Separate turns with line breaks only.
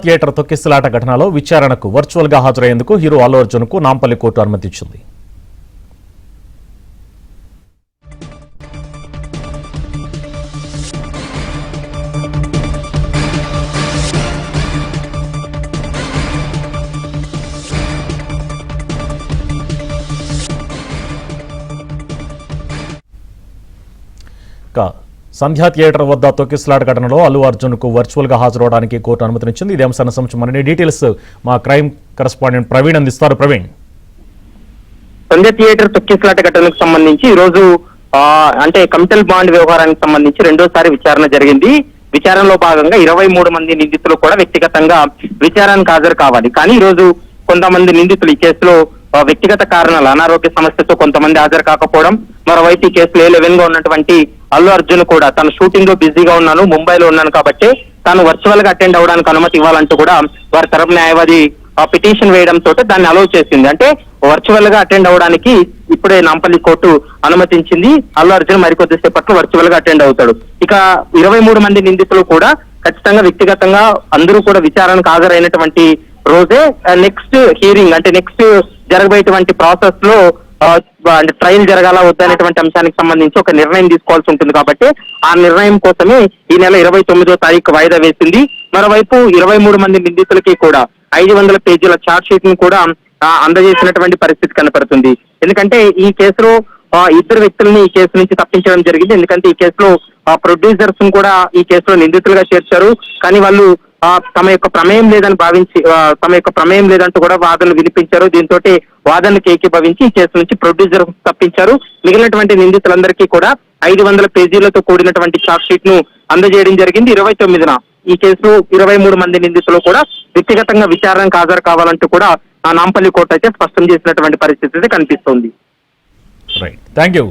Theatre తొక్కిసలాట ఘటనలో విచారణకు వర్చువల్ గా హాజరయ్యేందుకు హీరో అల్లు అర్జున్ కు నాంపల్లి కోర్టు అనుమతించింది. సంధ్యా థియేటర్ వద్ద తొక్కిసలాట ఘటనలో అల్లు అర్జున్ కు వర్చువల్ గా హాజరవడానికి కోర్టు అనుమతినిచ్చింది. ఇదే అంశానికి సంబంధించి డీటెయిల్స్ మా క్రైమ్ కరెస్పాండెంట్ ప్రవీణ్ అందిస్తారు. ప్రవీణ్,
సంధ్యా థియేటర్ తొక్కిసలాట ఘటనకు సంబంధించి ఈ రోజు అంటే కమిటల్ బాండ్ వ్యవహారానికి సంబంధించి రెండోసారి విచారణ జరిగింది. విచారణలో భాగంగా 23 మంది నిందితులు కూడా వ్యక్తిగతంగా విచారణకు హాజరు కావాలి. కానీ ఈ రోజు కొంతమంది నిందితులు ఈ కేసులో వ్యక్తిగత కారణాలు అనారోగ్య సమస్యతో కొంతమంది హాజరు కాకపోవడం, మరోవైపు ఈ కేసులో A11 గా ఉన్నటువంటి అల్లు అర్జున్ కూడా తన షూటింగ్ లో బిజీగా ఉన్నాను, ముంబైలో ఉన్నాను కాబట్టి తాను వర్చువల్ గా అటెండ్ అవడానికి అనుమతి ఇవ్వాలంటూ కూడా వారి తరపు న్యాయవాది పిటిషన్ వేయడంతో దాన్ని అలౌ చేసింది. అంటే వర్చువల్ గా అటెండ్ అవడానికి ఇప్పుడే నాంపల్లి కోర్టు అనుమతించింది. అల్లు అర్జున్ మరికొద్దిసేపట్లో వర్చువల్ గా అటెండ్ అవుతాడు. ఇక 23 మంది నిందితులు కూడా ఖచ్చితంగా వ్యక్తిగతంగా అందరూ కూడా విచారణకు హాజరైనటువంటి రోజే నెక్స్ట్ హియరింగ్ అంటే నెక్స్ట్ జరగబోయేటువంటి ప్రాసెస్ లో అంటే ట్రయల్ జరగాల వద్దనేటువంటి అంశానికి సంబంధించి ఒక నిర్ణయం తీసుకోవాల్సి ఉంటుంది. కాబట్టి ఆ నిర్ణయం కోసమే ఈ నెల 29వ తారీఖు వాయిదా వేసింది. మరోవైపు 23 మంది నిందితులకి కూడా 500 పేజీల ఛార్జ్ షీట్ ను కూడా అందజేసినటువంటి పరిస్థితి కనపడుతుంది. ఎందుకంటే ఈ కేసులో ఇద్దరు వ్యక్తుల్ని ఈ కేసు నుంచి తప్పించడం జరిగింది. ఎందుకంటే ఈ కేసులో ప్రొడ్యూసర్స్ ను కూడా ఈ కేసులో నిందితులుగా చేర్చారు. కానీ వాళ్ళు తమ యొక్క ప్రమేయం లేదని భావించి తమ యొక్క ప్రమేయం లేదంటూ కూడా వాదనలు వినిపించారు. దీంతో వాదనలకు ఏకీభవించి ఈ కేసు నుంచి ప్రొడ్యూసర్ తప్పించారు. మిగిలినటువంటి నిందితులందరికీ కూడా 500 పేజీలతో కూడినటువంటి ఛార్జ్ షీట్ ను అందజేయడం జరిగింది. 29న ఈ కేసులో 23 మంది నిందితులు కూడా వ్యక్తిగతంగా విచారణకు హాజరు కావాలంటూ కూడా నాంపల్లి కోర్టు అయితే స్పష్టం చేసినటువంటి పరిస్థితి అయితే కనిపిస్తోంది.
Right, thank you.